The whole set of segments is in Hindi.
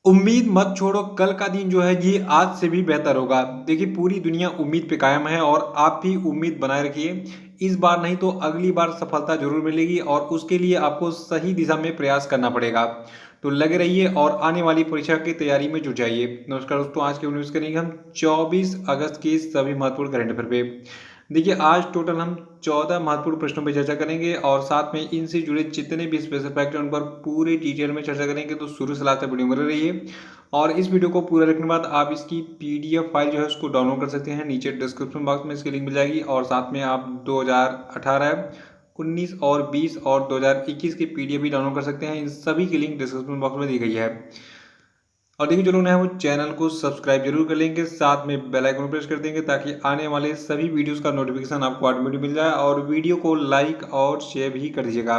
उम्मीद मत छोड़ो, कल का दिन जो है ये आज से भी बेहतर होगा। देखिए, पूरी दुनिया उम्मीद पे कायम है और आप भी उम्मीद बनाए रखिए। इस बार नहीं तो अगली बार सफलता ज़रूर मिलेगी और उसके लिए आपको सही दिशा में प्रयास करना पड़ेगा। तो लगे रहिए और आने वाली परीक्षा की तैयारी में जुट जाइए। नमस्कार दोस्तों, आज की वीडियो में करेंगे हम 24 अगस्त के सभी महत्वपूर्ण करंट अफेयर पे। देखिए, आज टोटल हम 14 महत्वपूर्ण प्रश्नों पर चर्चा करेंगे और साथ में इनसे जुड़े जितने भी स्पेशल फैक्ट हैं उन पर पूरे डिटेल में चर्चा करेंगे। तो शुरू से लास्ट तक वीडियो में बने रहिए और इस वीडियो को पूरा देखने के बाद आप इसकी पीडीएफ फाइल जो है उसको डाउनलोड कर सकते हैं। नीचे डिस्क्रिप्शन बॉक्स में इसकी लिंक मिल जाएगी और साथ में आप 2018, 19 और 20 और 2021 की पीडीएफ भी डाउनलोड कर सकते हैं। इन सभी की लिंक डिस्क्रिप्शन बॉक्स में दी गई है। और देखिए, जो लोग नए हैं वो चैनल को सब्सक्राइब जरूर कर लेंगे, साथ में बेल आइकन प्रेस कर देंगे ताकि आने वाले सभी वीडियोस का नोटिफिकेशन आपको ऑटोमेटिक मिल जाए और वीडियो को लाइक और शेयर भी कर दीजिएगा।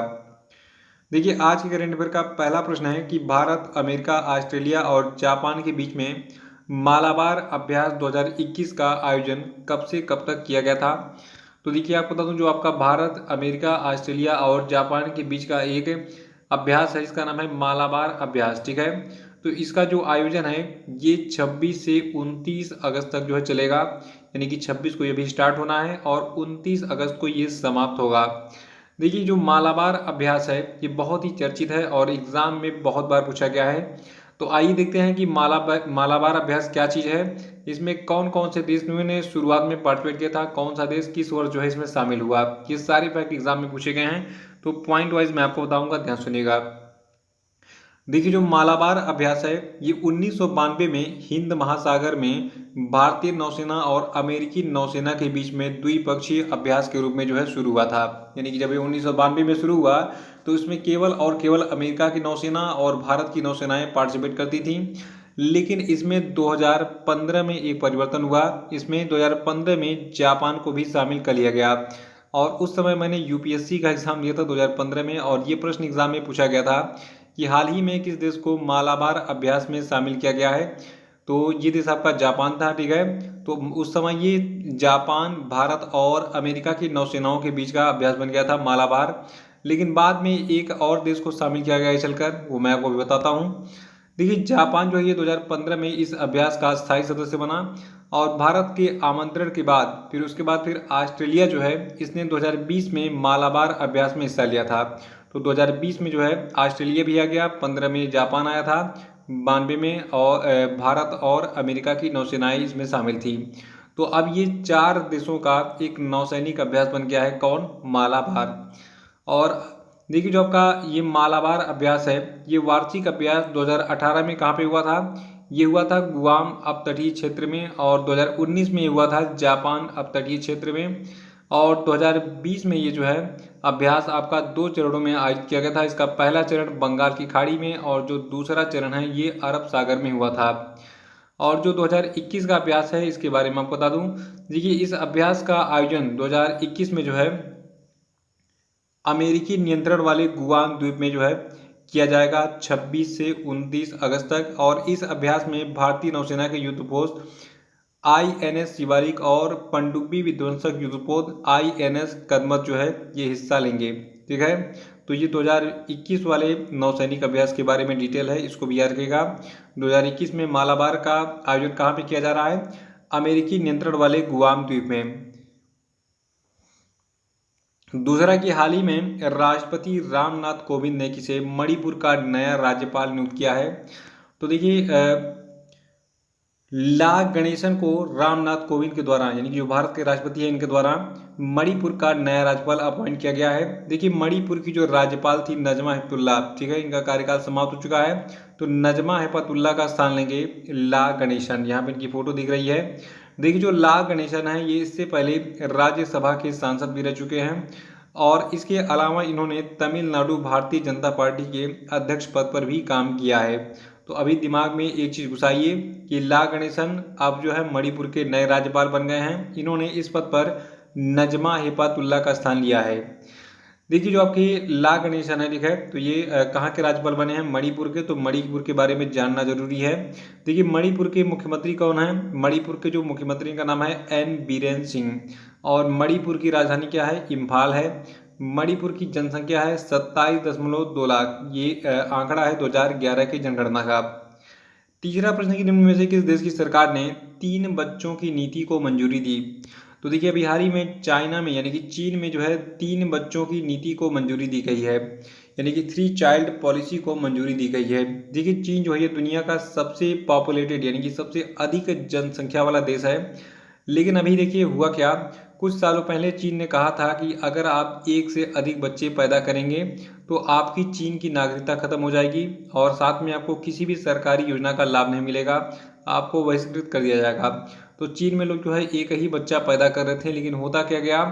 देखिए, आज के करंट अफेयर का पहला प्रश्न है कि भारत, अमेरिका, ऑस्ट्रेलिया और जापान के बीच में मालाबार अभ्यास 2021 का आयोजन कब से कब तक किया गया था। तो देखिए, आपको बता दूं, जो आपका भारत, अमेरिका, ऑस्ट्रेलिया और जापान के बीच का एक अभ्यास है, इसका नाम है मालाबार अभ्यास। ठीक है, तो इसका जो आयोजन है ये 26 से 29 अगस्त तक जो है चलेगा। यानी कि 26 को ये भी स्टार्ट होना है और 29 अगस्त को ये समाप्त होगा। देखिए, जो मालाबार अभ्यास है ये बहुत ही चर्चित है और एग्जाम में बहुत बार पूछा गया है। तो आइए देखते हैं कि मालाबार अभ्यास क्या चीज़ है, इसमें कौन कौन से देश ने शुरुआत में पार्टिसिपेट किया था, कौन सा देश किस वर्ष जो है इसमें शामिल हुआ। ये सारे फैक्ट एग्जाम में पूछे गए हैं। तो पॉइंट वाइज मैं आपको बताऊंगा, ध्यान सुनिएगा। देखिए, जो मालाबार अभ्यास है ये 1992 में हिंद महासागर में भारतीय नौसेना और अमेरिकी नौसेना के बीच में द्विपक्षीय अभ्यास के रूप में जो है शुरू हुआ था। यानी कि जब ये 1992 में शुरू हुआ तो इसमें केवल और केवल अमेरिका की नौसेना और भारत की नौसेनाएं पार्टिसिपेट करती थी। लेकिन इसमें 2015 में एक परिवर्तन हुआ। इसमें 2015 में जापान को भी शामिल कर लिया गया और उस समय मैंने यूपीएससी का एग्जाम दिया था 2015 में और ये प्रश्न एग्जाम में पूछा गया था कि हाल ही में किस देश को मालाबार अभ्यास में शामिल किया गया है। तो ये देश आपका जापान था। ठीक है, तो उस समय ये जापान, भारत और अमेरिका की नौसेनाओं के बीच का अभ्यास बन गया था मालाबार। लेकिन बाद में एक और देश को शामिल किया गया चलकर, वो मैं आपको भी बताता हूँ। देखिए, जापान जो है ये 2015 में इस अभ्यास का स्थायी सदस्य बना और भारत के आमंत्रण के बाद फिर ऑस्ट्रेलिया जो है इसने 2020 में मालाबार अभ्यास में हिस्सा लिया था। तो 2020 में जो है ऑस्ट्रेलिया भी आ गया, 15 में जापान आया था, 92 में और भारत और अमेरिका की नौसेनाएं इसमें शामिल थी। तो अब ये चार देशों का एक नौसैनिक अभ्यास बन गया है, कौन, मालाबार। और देखिए, जो आपका ये मालाबार अभ्यास है ये वार्षिक अभ्यास 2018 में कहाँ पे हुआ था, ये हुआ था गुआम अपतटीय क्षेत्र में और 2019 में ये हुआ था जापान अपतटीय क्षेत्र में और 2020 में ये जो है अभ्यास आपका दो चरणों में आयोजित किया गया था। इसका पहला चरण बंगाल की खाड़ी में और जो दूसरा चरण है ये अरब सागर में हुआ था। और जो 2021 का अभ्यास है इसके बारे में आपको बता दूं। देखिए, इस अभ्यास का आयोजन 2021 में जो है अमेरिकी नियंत्रण वाले गुआम द्वीप में जो है किया जाएगा 26 से 29 अगस्त तक। और इस अभ्यास में भारतीय नौसेना के युद्धपोत आईएनएस शिवालिक और पनडुब्बी विध्वंसक युद्धपोत आईएनएस कदमत जो है ये हिस्सा लेंगे। ठीक है, तो ये 2021 वाले नौसैनिक अभ्यास के बारे में डिटेल है, इसको भी याद रखिएगा। 2021 में मालाबार का आयोजन कहाँ पे किया जा रहा है, अमेरिकी नियंत्रण वाले गुआम द्वीप में। दूसरा कि हाल ही में राष्ट्रपति रामनाथ कोविंद ने किसे मणिपुर का नया राज्यपाल नियुक्त किया है। तो देखिए, ला गणेशन को रामनाथ कोविंद के द्वारा, यानी कि जो भारत के राष्ट्रपति हैं इनके द्वारा मणिपुर का नया राज्यपाल अपॉइंट किया गया है। देखिए, मणिपुर की जो राज्यपाल थी नजमा हेपतुल्ला, ठीक है, इनका कार्यकाल समाप्त हो चुका है। तो नजमा हेपतुल्ला का स्थान लेंगे ला गणेशन। यहाँ पे इनकी फोटो दिख रही है। देखिए, जो ला गणेशन है ये इससे पहले राज्यसभा के सांसद भी रह चुके हैं और इसके अलावा इन्होंने तमिलनाडु भारतीय जनता पार्टी के अध्यक्ष पद पर भी काम किया है। तो अभी दिमाग में एक चीज घुसाइए कि ला गणेशन अब जो है मणिपुर के नए राज्यपाल बन गए हैं। इन्होंने इस पद पर नजमा हेपतुल्ला का स्थान लिया है। देखिए, जो आपकी ला गणेशन है, ठीक है, तो ये कहाँ के राज्यपाल बने हैं, मणिपुर के। तो मणिपुर के बारे में जानना जरूरी है। देखिए, मणिपुर के मुख्यमंत्री कौन है, मणिपुर के जो मुख्यमंत्री का नाम है एन बीरेन सिंह और मणिपुर की राजधानी क्या है, इम्फाल है। मणिपुर की जनसंख्या है 27.2 लाख, ये आंकड़ा है 2011 की जनगणना का। तीसरा प्रश्न कि निम्न में से किस देश की सरकार ने 3 बच्चों की नीति को मंजूरी दी? तो देखिए अभी हाल ही में चाइना में यानी कि चीन में जो है 3 बच्चों की नीति को मंजूरी दी गई है, यानी कि 3 चाइल्ड पॉलिसी को मंजूरी दी गई है। देखिए चीन जो है ये दुनिया का सबसे पॉपुलेटेड यानी कि सबसे अधिक जनसंख्या वाला देश है। लेकिन अभी देखिए हुआ क्या, कुछ सालों पहले चीन ने कहा था कि अगर आप एक से अधिक बच्चे पैदा करेंगे तो आपकी चीन की नागरिकता खत्म हो जाएगी और साथ में आपको किसी भी सरकारी योजना का लाभ नहीं मिलेगा, आपको बहिष्कृत कर दिया जाएगा। तो चीन में लोग जो है एक ही बच्चा पैदा कर रहे थे, लेकिन होता क्या गया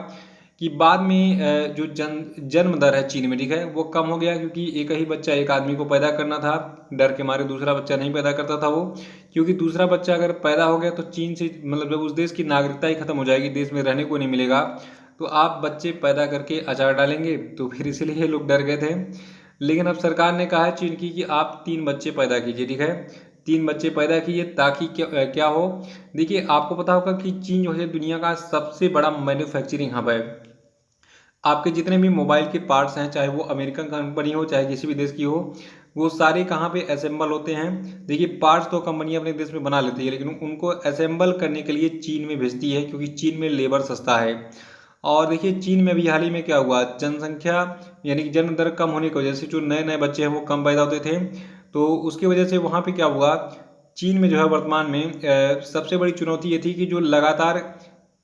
कि बाद में जो जन्म दर है चीन में, ठीक है, वो कम हो गया क्योंकि एक ही बच्चा एक आदमी को पैदा करना था। डर के मारे दूसरा बच्चा नहीं पैदा करता था वो, क्योंकि दूसरा बच्चा अगर पैदा हो गया तो चीन से मतलब जब उस देश की नागरिकता ही खत्म हो जाएगी, देश में रहने को नहीं मिलेगा, तो आप बच्चे पैदा करके अचार डालेंगे। तो फिर इसीलिए लोग डर गए थे। लेकिन अब सरकार ने कहा है चीन की कि आप 3 बच्चे पैदा कीजिए, ठीक है, 3 बच्चे पैदा कीजिए ताकि क्या हो। देखिए आपको पता होगा कि चीन जो है दुनिया का सबसे बड़ा मैन्युफैक्चरिंग हब है। आपके जितने भी मोबाइल के पार्ट्स हैं, चाहे वो अमेरिकन कंपनी हो चाहे किसी भी देश की हो, वो सारे कहाँ पे असेंबल होते हैं। देखिए पार्ट्स तो कंपनियां अपने देश में बना लेती है, लेकिन उनको असेंबल करने के लिए चीन में भेजती है क्योंकि चीन में लेबर सस्ता है। और देखिए चीन में भी हाल ही में क्या हुआ, जनसंख्या यानी कि जन्म दर कम होने की वजह से जो नए नए बच्चे हैं वो कम पैदा होते थे, तो उसकी वजह से वहाँ पे क्या हुआ, चीन में जो है वर्तमान में सबसे बड़ी चुनौती ये थी कि जो लगातार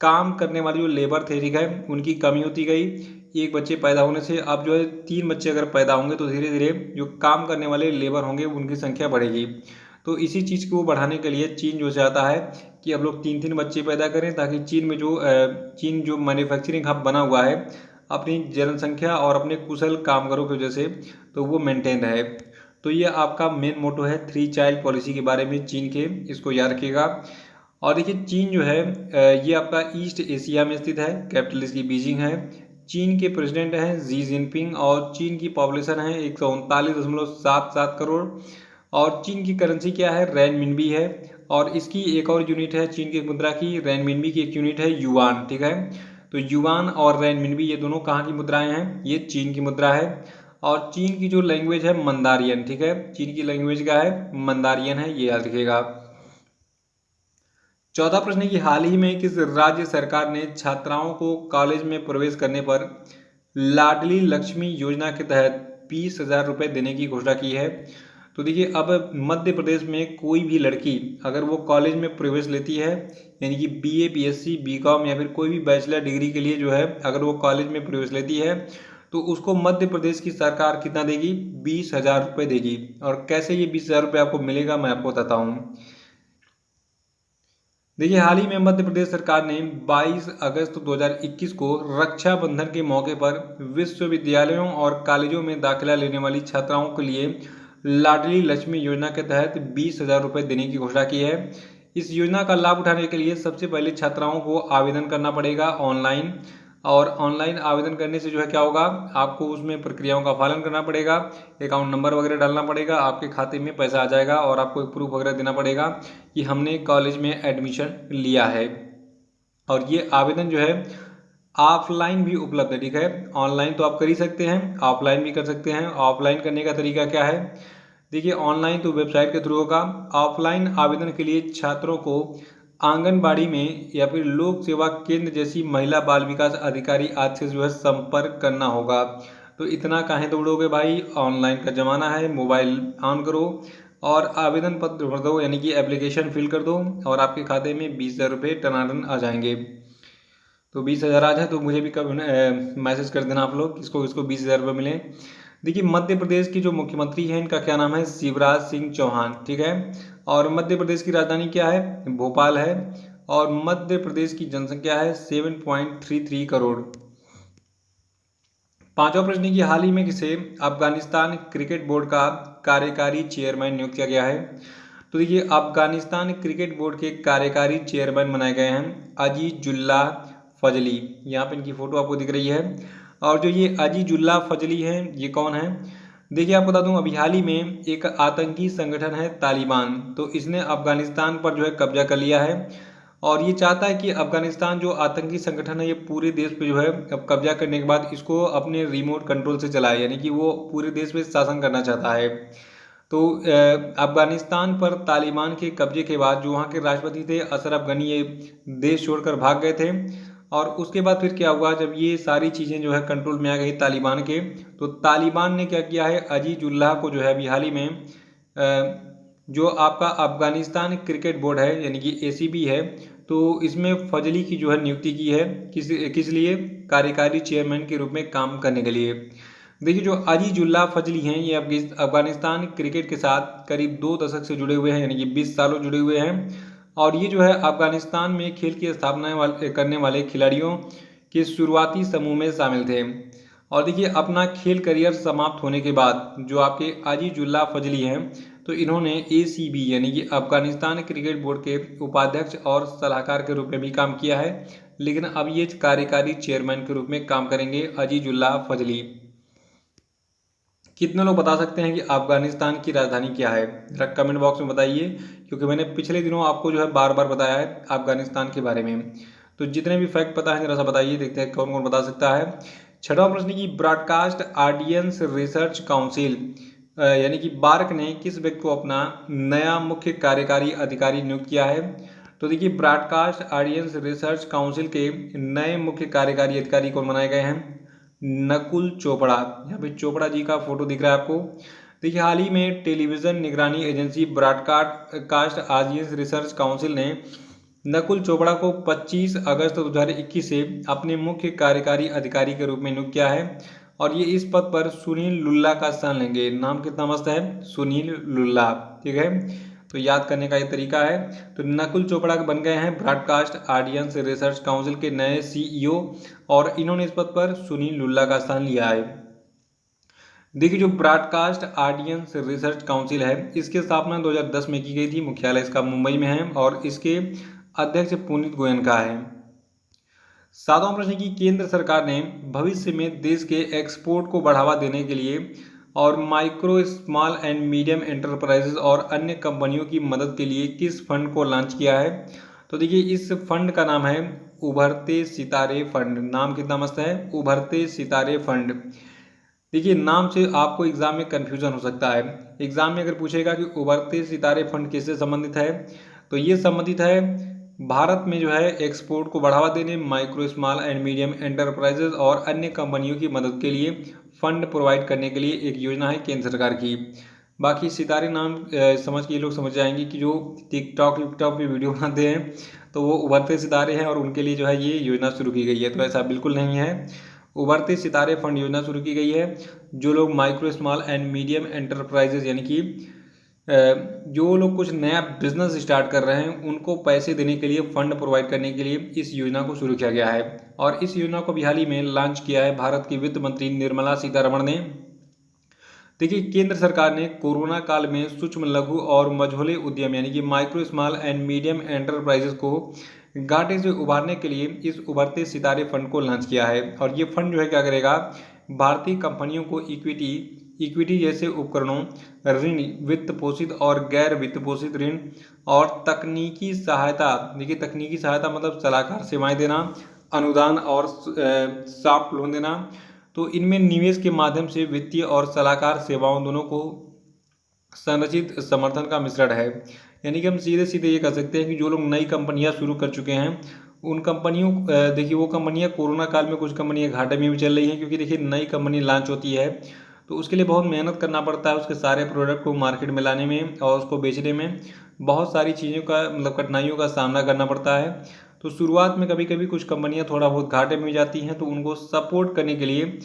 काम करने वाली जो लेबर थे, ठीक है, उनकी कमी होती गई। एक बच्चे पैदा होने से अब जो है 3 बच्चे अगर पैदा होंगे तो धीरे धीरे जो काम करने वाले लेबर होंगे उनकी संख्या बढ़ेगी। तो इसी चीज़ को बढ़ाने के लिए चीन जो चाहता है कि अब लोग 3-3 बच्चे पैदा करें ताकि चीन जो मैन्युफैक्चरिंग हब बना हुआ है अपनी जनसंख्या और अपने कुशल कामगारों की वजह से, तो वो मेंटेन रहे। तो ये आपका मेन मोटो है 3 चाइल्ड पॉलिसी के बारे में चीन के, इसको याद रखिएगा। और देखिए चीन जो है ये आपका ईस्ट एशिया में स्थित है, कैपिटल इसकी बीजिंग है। चीन के प्रेसिडेंट हैं जी जिनपिंग और चीन की पॉपुलेशन है 139.77 करोड़। और चीन की करेंसी क्या है, रैनमिनबी है। और इसकी एक और यूनिट है चीन की मुद्रा की, रैनमिनबी की एक यूनिट है युआन, ठीक है। तो युआन और रैनमिनबी ये दोनों कहाँ की मुद्राएं हैं, ये चीन की मुद्रा है। और चीन की जो लैंग्वेज है मंदारियन, ठीक है, चीन की लैंग्वेज क्या है, मंदारियन है, ये याद रखिएगा। चौथा प्रश्न है कि हाल ही में किस राज्य सरकार ने छात्राओं को कॉलेज में प्रवेश करने पर लाडली लक्ष्मी योजना के तहत 20,000 रुपये देने की घोषणा की है? तो देखिए अब मध्य प्रदेश में कोई भी लड़की अगर वो कॉलेज में प्रवेश लेती है, यानी कि बीए, बीएससी, बीकॉम या फिर कोई भी बैचलर डिग्री के लिए जो है अगर वो कॉलेज में प्रवेश लेती है, तो उसको मध्य प्रदेश की सरकार कितना देगी, 20,000 रुपये देगी। और कैसे ये 20,000 रुपये आपको मिलेगा मैं आपको बताता हूँ। देखिए हाल ही में मध्य प्रदेश सरकार ने 22 अगस्त 2021 को रक्षाबंधन के मौके पर विश्वविद्यालयों और कॉलेजों में दाखिला लेने वाली छात्राओं के लिए लाडली लक्ष्मी योजना के तहत 20,000 रुपये देने की घोषणा की है। इस योजना का लाभ उठाने के लिए सबसे पहले छात्राओं को आवेदन करना पड़ेगा ऑनलाइन। और ऑनलाइन आवेदन करने से जो है क्या होगा, आपको उसमें प्रक्रियाओं का पालन करना पड़ेगा, अकाउंट नंबर वगैरह डालना पड़ेगा, आपके खाते में पैसा आ जाएगा और आपको एक प्रूफ वगैरह देना पड़ेगा कि हमने कॉलेज में एडमिशन लिया है। और ये आवेदन जो है ऑफलाइन भी उपलब्ध है, ठीक है, ऑनलाइन तो आप कर ही सकते हैं, ऑफलाइन भी कर सकते हैं। ऑफलाइन करने का तरीका क्या है, देखिए ऑनलाइन तो वेबसाइट के थ्रू होगा। ऑफलाइन आवेदन के लिए छात्रों को आंगनबाड़ी में या फिर लोक सेवा केंद्र जैसी महिला बाल विकास अधिकारी आदि से जो है संपर्क करना होगा। तो इतना काहे दौड़ोगे भाई, ऑनलाइन का ज़माना है, मोबाइल ऑन करो और आवेदन पत्र भर दो, यानी कि एप्लीकेशन फिल कर दो और आपके खाते में 20,000 रुपये टनाटन आ जाएंगे। तो 20,000 आ जाए तो मुझे भी कब मैसेज कर देना आप लोग किसको किसको 20,000 रुपये मिले। देखिए मध्य प्रदेश की जो मुख्यमंत्री हैं इनका क्या नाम है, शिवराज सिंह चौहान, ठीक है। और मध्य प्रदेश की राजधानी क्या है, भोपाल है। और मध्य प्रदेश की जनसंख्या है 7.33 करोड़। पांचवा प्रश्न की हाल ही में किसे अफगानिस्तान क्रिकेट बोर्ड का कार्यकारी चेयरमैन नियुक्त किया गया है? तो देखिए अफगानिस्तान क्रिकेट बोर्ड के कार्यकारी चेयरमैन बनाए गए हैं अजीजुल्लाह फजली। यहाँ पे इनकी फोटो आपको दिख रही है। और जो ये अजीजुल्लाह फजली हैं ये कौन है, देखिए आपको बता दूं अभी हाल ही में एक आतंकी संगठन है तालिबान, तो इसने अफगानिस्तान पर जो है कब्जा कर लिया है। और ये चाहता है कि अफगानिस्तान जो आतंकी संगठन है ये पूरे देश पे जो है अब कब्जा करने के बाद इसको अपने रिमोट कंट्रोल से चलाए, यानी कि वो पूरे देश पे शासन करना चाहता है। तो अफगानिस्तान पर तालिबान के कब्जे के बाद जो वहाँ के राष्ट्रपति थे अशरफ गनी, ये देश छोड़कर भाग गए थे। और उसके बाद फिर क्या हुआ, जब ये सारी चीज़ें जो है कंट्रोल में आ गई तालिबान के, तो तालिबान ने क्या किया है, अजीजुल्लाह को जो है अभी हाल ही में जो आपका अफगानिस्तान क्रिकेट बोर्ड है यानी कि एसीबी है, तो इसमें फजली की जो है नियुक्ति की है। किस लिए, कार्यकारी चेयरमैन के रूप में काम करने के लिए। देखिए जो अजीजुल्लाह फजली हैं ये अफगानिस्तान क्रिकेट के साथ करीब 2 दशक से जुड़े हुए हैं, यानी कि 20 सालों जुड़े हुए हैं। और ये जो है अफगानिस्तान में खेल की स्थापना करने वाले खिलाड़ियों के शुरुआती समूह में शामिल थे। और देखिए अपना खेल करियर समाप्त होने के बाद जो आपके अजीजुल्लाह फजली हैं, तो इन्होंने एसीबी यानी कि अफगानिस्तान क्रिकेट बोर्ड के उपाध्यक्ष और सलाहकार के रूप में भी काम किया है, लेकिन अब ये कार्यकारी चेयरमैन के रूप में काम करेंगे अजीजुल्लाह फजली। कितने लोग बता सकते हैं कि अफगानिस्तान की राजधानी क्या है, जरा कमेंट बॉक्स में बताइए, क्योंकि मैंने पिछले दिनों आपको जो है बार बार बताया है अफगानिस्तान के बारे में। तो जितने भी फैक्ट पता है जरा सा बताइए, देखते हैं कौन कौन बता सकता है। छठवां प्रश्न की ब्रॉडकास्ट ऑडियंस रिसर्च काउंसिल यानी कि बार्क ने किस व्यक्ति को अपना नया मुख्य कार्यकारी अधिकारी नियुक्त किया है। तो देखिए ब्रॉडकास्ट ऑडियंस रिसर्च काउंसिल के नए मुख्य कार्यकारी अधिकारी कौन बनाए गए हैं, नकुल चोपड़ा। यहाँ पे चोपड़ा जी का फोटो दिख रहा है आपको। देखिए हाल ही में टेलीविजन निगरानी agency broadcast audience research council ने नकुल चोपड़ा को 25 अगस्त 2021 से अपने मुख्य कार्यकारी अधिकारी के रूप में नियुक्त किया है। और ये इस पद पर सुनील लुल्ला का स्थान लेंगे। नाम कितना मस्त है, सुनील लुल्ला, ठीक है। तो याद करने का ये तरीका है। तो नकुल चोपड़ा बन गए हैं ब्रॉडकास्ट ऑडियंस रिसर्च काउंसिल के नए सीईओ, और इन्होंने इस पद पर सुनील लुल्ला का स्थान लिया है। देखिए जो ब्रॉडकास्ट ऑडियंस रिसर्च काउंसिल है, इसकी स्थापना 2010 में की गई थी। मुख्यालय इसका मुंबई में है और इसके अध्यक्ष पुनीत गोयनका है। सातवां प्रश्न की केंद्र सरकार ने भविष्य में देश के एक्सपोर्ट को बढ़ावा देने के लिए और micro small and medium enterprises और अन्य कंपनियों की मदद के लिए किस फंड को लॉन्च किया है। तो देखिए इस फंड का नाम है उभरते सितारे फंड। नाम कितना मस्त है, उभरते सितारे फंड। देखिए नाम से आपको एग्जाम में कन्फ्यूजन हो सकता है। एग्जाम में अगर पूछेगा कि उभरते सितारे फंड किससे संबंधित है, तो ये संबंधित है भारत में जो है एक्सपोर्ट को बढ़ावा देने, micro small and medium enterprises और अन्य कंपनियों की मदद के लिए फंड प्रोवाइड करने के लिए एक योजना है केंद्र सरकार की। बाकी सितारे नाम समझ के ये लोग समझ जाएंगे कि जो टिकटॉक पे वीडियो बनाते हैं तो वो उभरते सितारे हैं और उनके लिए जो है ये योजना शुरू की गई है। तो ऐसा बिल्कुल नहीं है। उभरते सितारे फंड योजना शुरू की गई है। जो लोग micro small and medium enterprises यानी कि जो लोग कुछ नया बिजनेस स्टार्ट कर रहे हैं उनको पैसे देने के लिए, फंड प्रोवाइड करने के लिए इस योजना को शुरू किया गया है। और इस योजना को भी हाल ही में लॉन्च किया है भारत की वित्त मंत्री निर्मला सीतारमण ने। देखिए केंद्र सरकार ने कोरोना काल में सूक्ष्म लघु और मझोले उद्यम यानी कि micro small and medium enterprises को घाटे से उभारने के लिए इस उभरते सितारे फंड को लॉन्च किया है। और ये फंड जो है क्या करेगा, भारतीय कंपनियों को इक्विटी जैसे उपकरणों, ऋण, वित्त पोषित और गैर वित्त पोषित ऋण और तकनीकी सहायता। देखिए तकनीकी सहायता मतलब सलाहकार सेवाएं देना, अनुदान और सॉफ्ट लोन देना। तो इनमें निवेश के माध्यम से वित्तीय और सलाहकार सेवाओं दोनों को संरचित समर्थन का मिश्रण है। यानी कि हम सीधे सीधे ये कह सकते हैं कि जो लोग नई कंपनियां शुरू कर चुके हैं उन कंपनियों, देखिए वो कंपनियां कोरोना काल में कुछ कंपनियां घाटे में भी चल रही हैं, क्योंकि देखिए नई कंपनी लॉन्च होती है तो उसके लिए बहुत मेहनत करना पड़ता है। उसके सारे प्रोडक्ट को मार्केट में लाने में और उसको बेचने में बहुत सारी चीज़ों का मतलब कठिनाइयों का सामना करना पड़ता है। तो शुरुआत में कभी कभी कुछ कंपनियां थोड़ा बहुत घाटे में जाती हैं, तो उनको सपोर्ट करने के लिए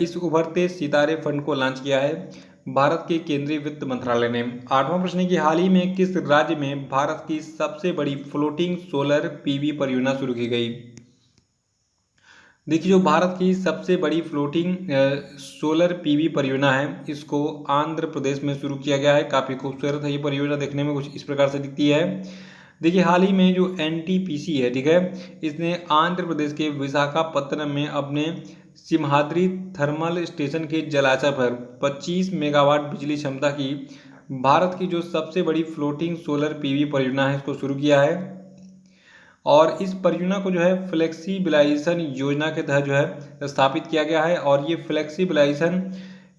इस उभरते सितारे फंड को लॉन्च किया है भारत के केंद्रीय वित्त मंत्रालय ने। आठवां प्रश्न है कि हाल ही में किस राज्य में भारत की सबसे बड़ी फ्लोटिंग सोलर पीवी परियोजना शुरू की गई। देखिए जो भारत की सबसे बड़ी फ्लोटिंग सोलर पीवी परियोजना है इसको आंध्र प्रदेश में शुरू किया गया है। काफ़ी खूबसूरत है ये परियोजना, देखने में कुछ इस प्रकार से दिखती है। देखिए हाल ही में जो एनटीपीसी है, ठीक है, इसने आंध्र प्रदेश के विशाखापत्तनम में अपने सिमहाद्री थर्मल स्टेशन के जलाशय पर 25 मेगावाट बिजली क्षमता की भारत की जो सबसे बड़ी फ्लोटिंग सोलर पीवी परियोजना है इसको शुरू किया है। और इस परियोजना को जो है फ्लेक्सिबिलाइजेशन योजना के तहत जो है स्थापित किया गया है। और ये फ्लेक्सिबिलाइजेशन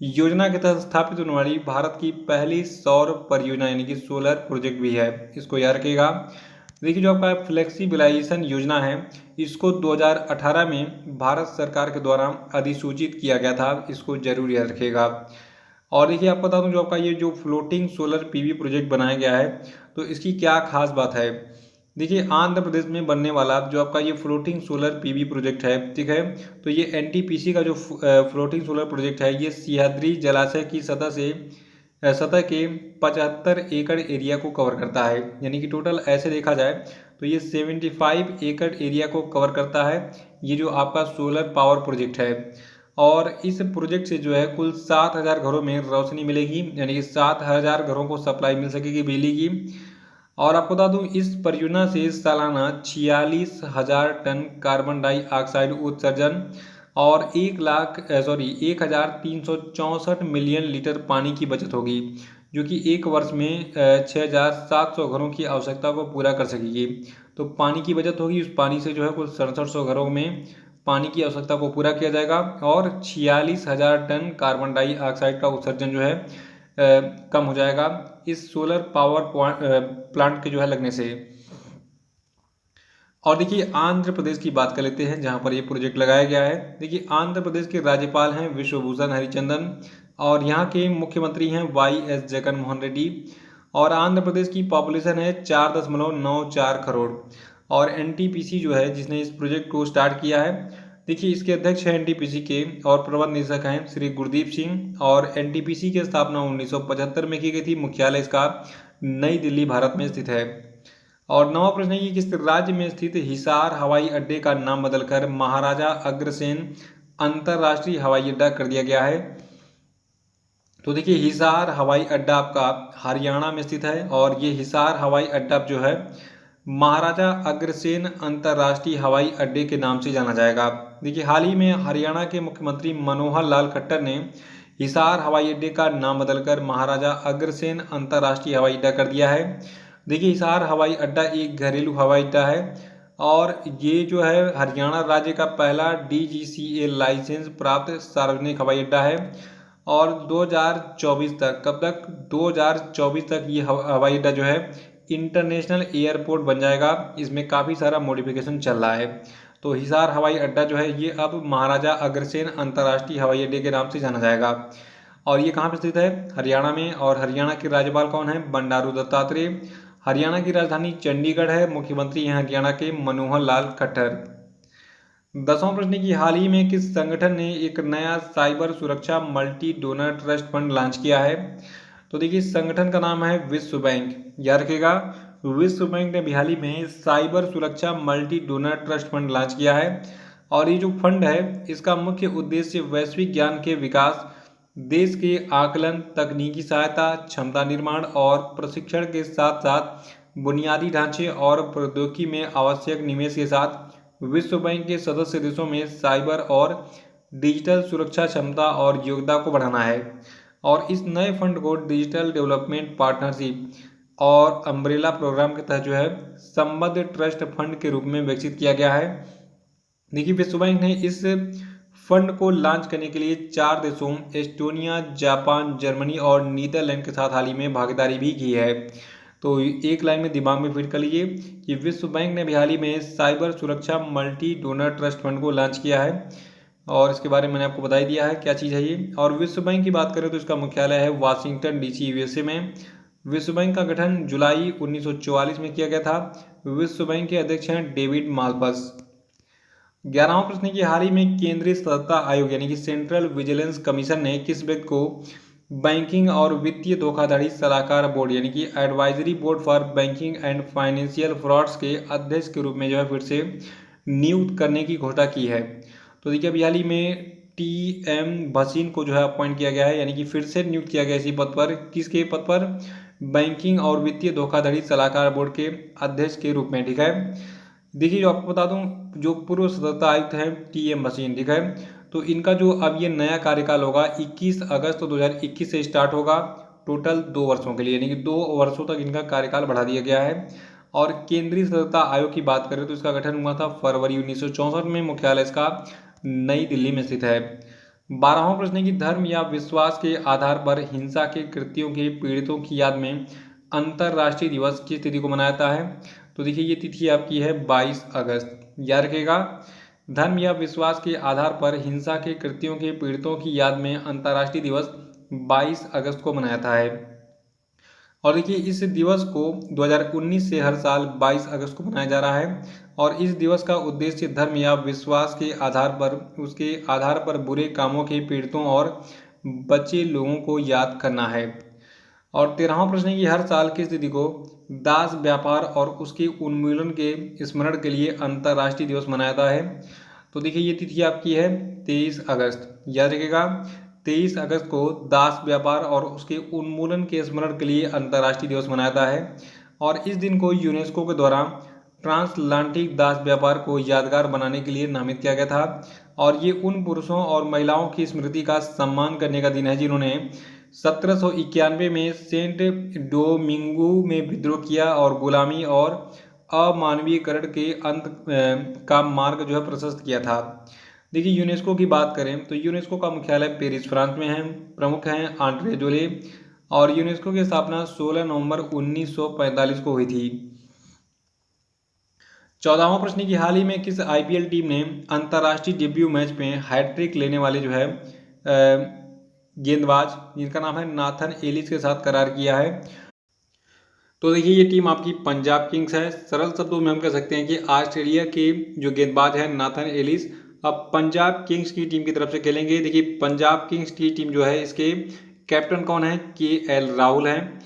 योजना के तहत स्थापित होने वाली भारत की पहली सौर परियोजना यानी कि सोलर प्रोजेक्ट भी है, इसको याद रखिएगा। देखिए जो आपका फ्लेक्सिबिलाइजेशन योजना है, इसको 2018 में भारत सरकार के द्वारा अधिसूचित किया गया था, इसको जरूर याद रखिएगा। और देखिए आपको बता दूं, जो आपका ये जो फ्लोटिंग सोलर पीवी प्रोजेक्ट बनाया गया है, तो इसकी क्या खास बात है। देखिए आंध्र प्रदेश में बनने वाला जो आपका ये फ्लोटिंग सोलर पीवी प्रोजेक्ट है, ठीक है, तो ये एनटीपीसी का जो फ्लोटिंग सोलर प्रोजेक्ट है, ये सियाद्री जलाशय की सतह के 75 एकड़ एरिया को कवर करता है। यानी कि टोटल ऐसे देखा जाए तो ये 75 एकड़ एरिया को कवर करता है, ये जो आपका सोलर पावर प्रोजेक्ट है। और इस प्रोजेक्ट से जो है कुल 7,000 घरों में रोशनी मिलेगी, यानी कि 7,000 घरों को सप्लाई मिल सकेगी बिजली की। और आपको बता दूं, इस परियोजना से सालाना 46,000 टन कार्बन डाइऑक्साइड उत्सर्जन और 1,364 मिलियन लीटर पानी की बचत होगी, जो कि एक वर्ष में 6,700 घरों की आवश्यकता को पूरा कर सकेगी। तो पानी की बचत होगी, उस पानी से जो है कुल 6700 घरों में पानी की आवश्यकता को पूरा किया जाएगा और 46,000 टन कार्बन डाइऑक्साइड का उत्सर्जन जो है कम हो जाएगा इस सोलर पावर प्लांट के जो है लगने से। और देखिए आंध्र प्रदेश की बात कर लेते हैं, जहां पर ये प्रोजेक्ट लगाया गया है। देखिए आंध्र प्रदेश के राज्यपाल हैं विश्वभूषण हरिचंदन और यहाँ के मुख्यमंत्री हैं YS जगनमोहन रेड्डी। और आंध्र प्रदेश की पॉपुलेशन है 4.94 करोड़। और एनटीपीसी जो है जिसने इस प्रोजेक्ट को स्टार्ट किया है, देखिए इसके अध्यक्ष हैं एनटीपीसी के और प्रबंध निदेशक हैं श्री गुरदीप सिंह। और एनटीपीसी की स्थापना 1975 में की गई थी। मुख्यालय इसका नई दिल्ली भारत में स्थित है। और नवा प्रश्न है कि किस राज्य में स्थित हिसार हवाई अड्डे का नाम बदलकर महाराजा अग्रसेन अंतरराष्ट्रीय हवाई अड्डा कर दिया गया है। तो देखिए हिसार हवाई अड्डा आपका हरियाणा में स्थित है और ये हिसार हवाई अड्डा जो है महाराजा अग्रसेन अंतरराष्ट्रीय हवाई अड्डे के नाम से जाना जाएगा। देखिए हाल ही में हरियाणा के मुख्यमंत्री मनोहर लाल खट्टर ने हिसार हवाई अड्डे का नाम बदलकर महाराजा अग्रसेन अंतरराष्ट्रीय हवाई अड्डा कर दिया है। देखिए हिसार हवाई अड्डा एक घरेलू हवाई अड्डा है और ये जो है हरियाणा राज्य का पहला DGCA लाइसेंस प्राप्त सार्वजनिक हवाई अड्डा है। और 2024 तक, कब तक, 2024 तक ये हवाई अड्डा जो है इंटरनेशनल एयरपोर्ट बन जाएगा। इसमें काफ़ी सारा मॉडिफिकेशन चल रहा है। तो हिसार हवाई अड्डा जो है ये अब महाराजा अग्रसेन अंतर्राष्ट्रीय हवाई अड्डे के नाम से जाना जाएगा। और ये कहाँ पर स्थित है, हरियाणा में। और हरियाणा के राज्यपाल कौन है, बंडारू दत्तात्रेय। हरियाणा की राजधानी चंडीगढ़ है। मुख्यमंत्री हैं हरियाणा के मनोहर लाल खट्टर। 10वां प्रश्न की हाल ही में किस संगठन ने एक नया साइबर सुरक्षा multi donor trust fund launch किया है। तो देखिए संगठन का नाम है विश्व बैंक, याद रखिएगा। विश्व बैंक ने हाल ही में साइबर सुरक्षा multi donor trust fund launch किया है। और ये जो फंड है इसका मुख्य उद्देश्य वैश्विक ज्ञान के विकास, देश के आकलन, तकनीकी सहायता, क्षमता निर्माण और प्रशिक्षण के साथ साथ बुनियादी ढांचे और प्रौद्योगिकी में आवश्यक निवेश के साथ विश्व बैंक के सदस्य देशों में साइबर और डिजिटल सुरक्षा क्षमता और योग्यता को बढ़ाना है। और इस नए फंड को डिजिटल डेवलपमेंट पार्टनरशिप और अम्ब्रेला प्रोग्राम के तहत जो है संबद्ध ट्रस्ट फंड के रूप में विकसित किया गया है। देखिए विश्व बैंक ने इस फंड को लॉन्च करने के लिए 4 देशों एस्टोनिया, जापान, जर्मनी और नीदरलैंड के साथ हाल ही में भागीदारी भी की है। तो एक लाइन में दिमाग में फिट कर लीजिए कि विश्व बैंक ने हाल ही में साइबर सुरक्षा मल्टी डोनर ट्रस्ट फंड को लॉन्च किया है। और इसके बारे में मैंने आपको बता ही दिया है क्या चीज़ है ये। और विश्व बैंक की बात करें तो इसका मुख्यालय है वाशिंगटन DC USA में। विश्व बैंक का गठन जुलाई 1944 में किया गया था। विश्व बैंक के अध्यक्ष हैं डेविड माल्पस। 11वां प्रश्न की हाल ही में केंद्रीय सतर्कता आयोग यानी कि सेंट्रल विजिलेंस कमीशन ने किस व्यक्ति को बैंकिंग और वित्तीय धोखाधड़ी सलाहकार बोर्ड यानी कि advisory board for banking and financial frauds के अध्यक्ष के रूप में जो है फिर से नियुक्त करने की घोषणा की है। तो देखिए अभी हाल ही में TM भसीन को जो है अपॉइंट किया गया है, यानी कि फिर से नियुक्त किया गया इसी पद पर। किसके पद पर, बैंकिंग और वित्तीय धोखाधड़ी सलाहकार बोर्ड के अध्यक्ष के रूप में, ठीक है। देखिए जो आपको बता दूं, जो पूर्व सतर्कता आयुक्त हैं TM भसीन, ठीक है, तो इनका जो अब ये नया कार्यकाल होगा 21 अगस्त 2021 से स्टार्ट होगा, टोटल 2 वर्षों के लिए, यानी कि 2 वर्षों तक इनका कार्यकाल बढ़ा दिया गया है। और केंद्रीय सतर्कता आयोग की बात करें तो इसका गठन हुआ था फरवरी 1964 में। मुख्यालय इसका नई दिल्ली में स्थित है। 12वां प्रश्न है कि धर्म या विश्वास के आधार पर हिंसा के कृत्यों के पीड़ितों की याद में अंतर्राष्ट्रीय दिवस किस तिथि को मनाया जाता है? तो देखिए ये तिथि आपकी है 22 अगस्त। याद रखिएगा, धर्म या विश्वास के आधार पर हिंसा के कृत्यों के पीड़ितों की याद में अंतर्राष्ट्रीय दिवस 22 अगस्त को मनाया जाता है। और देखिए इस दिवस को 2019 से हर साल 22 अगस्त को मनाया जा रहा है और इस दिवस का उद्देश्य धर्म या विश्वास के आधार पर उसके आधार पर बुरे कामों के पीड़ितों और बचे लोगों को याद करना है। और 13वां प्रश्न है कि हर साल किस तिथि को दास व्यापार और उसके उन्मूलन के स्मरण के लिए अंतर्राष्ट्रीय दिवस मनाया जाता है? तो देखिए ये तिथि आपकी है 23 अगस्त। याद रखिएगा, 23 अगस्त को दास व्यापार और उसके उन्मूलन के स्मरण के लिए अंतर्राष्ट्रीय दिवस मनाया जाता है और इस दिन को यूनेस्को के द्वारा ट्रांसलांटिक दास व्यापार को यादगार बनाने के लिए नामित किया गया था और ये उन पुरुषों और महिलाओं की स्मृति का सम्मान करने का दिन है जिन्होंने 1791 में सेंट डोमिंगो में विद्रोह किया और गुलामी और अमानवीयकरण के अंत का मार्ग जो है प्रशस्त किया था। देखिए यूनेस्को की बात करें तो यूनेस्को का मुख्यालय पेरिस फ्रांस में है। प्रमुख हैं आंद्रे जोले और यूनेस्को की स्थापना 16 नवंबर 1945 को हुई थी। 14वां प्रश्न की हाल ही में किस आईपीएल टीम ने अंतर्राष्ट्रीय डेब्यू मैच में हैट्रिक लेने वाले जो है गेंदबाज जिनका नाम है नाथन एलिस के साथ करार किया है? तो देखिए ये टीम आपकी पंजाब किंग्स है। सरल शब्दों में हम कह सकते हैं कि ऑस्ट्रेलिया के जो गेंदबाज है नाथन एलिस अब पंजाब किंग्स की टीम की तरफ से खेलेंगे। देखिए पंजाब किंग्स की टीम जो है इसके कैप्टन कौन है? KL राहुल हैं।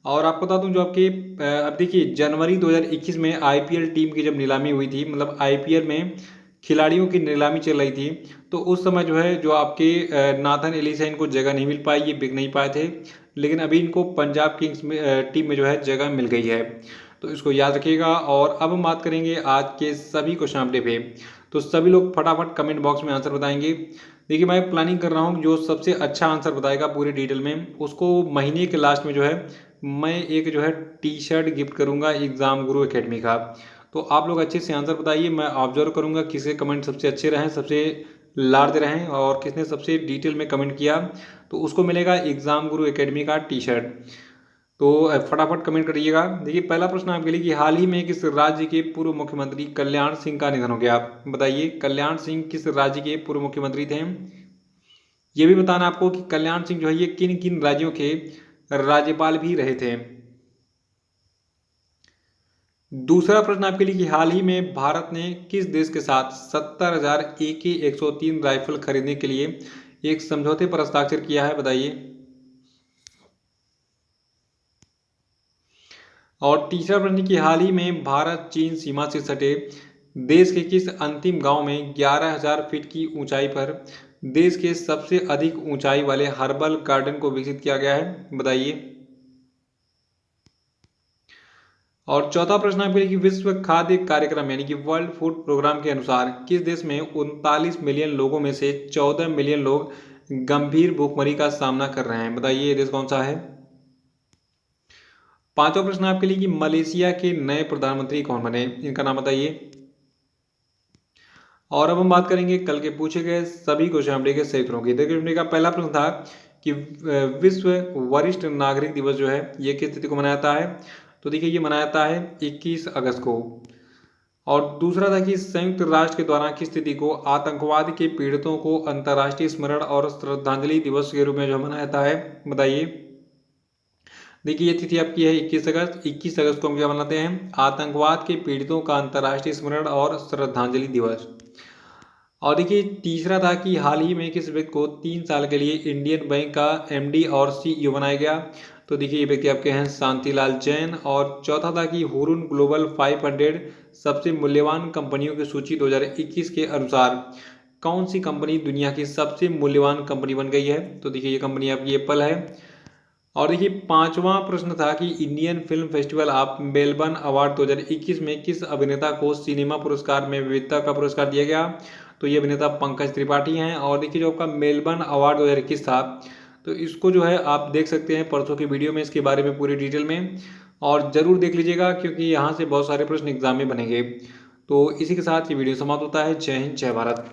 और आपको बता दूं जो आपके अब देखिए जनवरी 2021 में आईपीएल टीम की जब नीलामी हुई थी, मतलब आईपीएल में खिलाड़ियों की नीलामी चल रही थी, तो उस समय जो है जो आपके नाथन एलिस है इनको जगह नहीं मिल पाई, ये बिक नहीं पाए थे। लेकिन अभी इनको पंजाब किंग्स में टीम में जो है जगह मिल गई है, तो इसको याद रखिएगा। और अब हम बात करेंगे आज के सभी क्वेश्चन अपडेट पे, तो सभी लोग फटाफट कमेंट बॉक्स में आंसर बताएंगे। देखिए मैं प्लानिंग कर रहा हूँ जो सबसे अच्छा आंसर बताएगा पूरी डिटेल में उसको महीने के लास्ट में जो है मैं एक जो है टी-शर्ट गिफ्ट करूंगा एग्जाम गुरु एकेडमी का। तो आप लोग अच्छे से आंसर बताइए, मैं ऑब्जर्व करूंगा किसके कमेंट सबसे अच्छे रहें, सबसे लार्ज रहें और किसने सबसे डिटेल में कमेंट किया तो उसको मिलेगा एग्जाम गुरु एकेडमी का टी-शर्ट। तो फटाफट कमेंट करिएगा। देखिए पहला प्रश्न आपके लिए कि हाल ही में किस राज्य के पूर्व मुख्यमंत्री कल्याण सिंह का निधन हो गया? बताइए कल्याण सिंह किस राज्य के पूर्व मुख्यमंत्री थे? ये भी बताना आपको कि कल्याण सिंह जो है ये किन किन राज्यों के राज्यपाल भी रहे थे। दूसरा प्रश्न आपके लिए कि हाल ही में भारत ने किस देश के साथ 70,000 AK-103 राइफल खरीदने के लिए एक समझौते पर हस्ताक्षर किया है? बताइए। और तीसरा प्रश्न कि हाल ही में भारत चीन सीमा से सटे देश के किस अंतिम गांव में 11,000 फीट की ऊंचाई पर देश के सबसे अधिक ऊंचाई वाले हर्बल गार्डन को विकसित किया गया है? बताइए। और चौथा प्रश्न आपके लिए कि विश्व खाद्य कार्यक्रम यानी कि वर्ल्ड फूड प्रोग्राम के अनुसार किस देश में 39 मिलियन लोगों में से 14 मिलियन लोग गंभीर भूखमरी का सामना कर रहे हैं? बताइए ये देश कौन सा है? पांचवा प्रश्न आपके लिए कि मलेशिया के नए प्रधानमंत्री कौन बने? इनका नाम बताइए। और अब हम बात करेंगे कल के पूछे गए सभी क्वेश्चन अपडेट के सही उत्तरों की। देखिए का पहला प्रश्न था कि विश्व वरिष्ठ नागरिक दिवस जो है ये किस तिथि को मनाया जाता है? तो देखिए ये मनाया जाता है 21 अगस्त को। और दूसरा था कि संयुक्त राष्ट्र के द्वारा किस तिथि को आतंकवाद के पीड़ितों को अंतर्राष्ट्रीय स्मरण और श्रद्धांजलि दिवस के रूप में जो मनाया जाता है? बताइए। देखिए ये तिथि आपकी है 21 अगस्त। 21 अगस्त को हम क्या मनाते हैं? आतंकवाद के पीड़ितों का अंतर्राष्ट्रीय स्मरण और श्रद्धांजलि दिवस। और देखिए तीसरा था कि हाल ही में किस व्यक्ति को 3 साल के लिए इंडियन बैंक का MD और CEO बनाया गया? तो देखिए ये व्यक्ति आपके हैं शांतिलाल जैन। और चौथा था कि हुरुन ग्लोबल 500 सबसे मूल्यवान कंपनियों की सूची 2021 के अनुसार कौन सी कंपनी दुनिया की सबसे मूल्यवान कंपनी बन गई है? तो देखिए ये कंपनी आपकी एप्पल है। और देखिए पांचवा प्रश्न था कि Indian film festival of Melbourne award 2021 में किस अभिनेता को सिनेमा पुरस्कार में विविधता का पुरस्कार दिया गया? तो ये अभिनेता पंकज त्रिपाठी हैं। और देखिए जो आपका मेलबर्न अवार्ड 2021 था तो इसको जो है आप देख सकते हैं परसों की वीडियो में इसके बारे में पूरी डिटेल में, और ज़रूर देख लीजिएगा क्योंकि यहाँ से बहुत सारे प्रश्न एग्जाम में बनेंगे। तो इसी के साथ ये वीडियो समाप्त होता है। जय हिंद, जय भारत।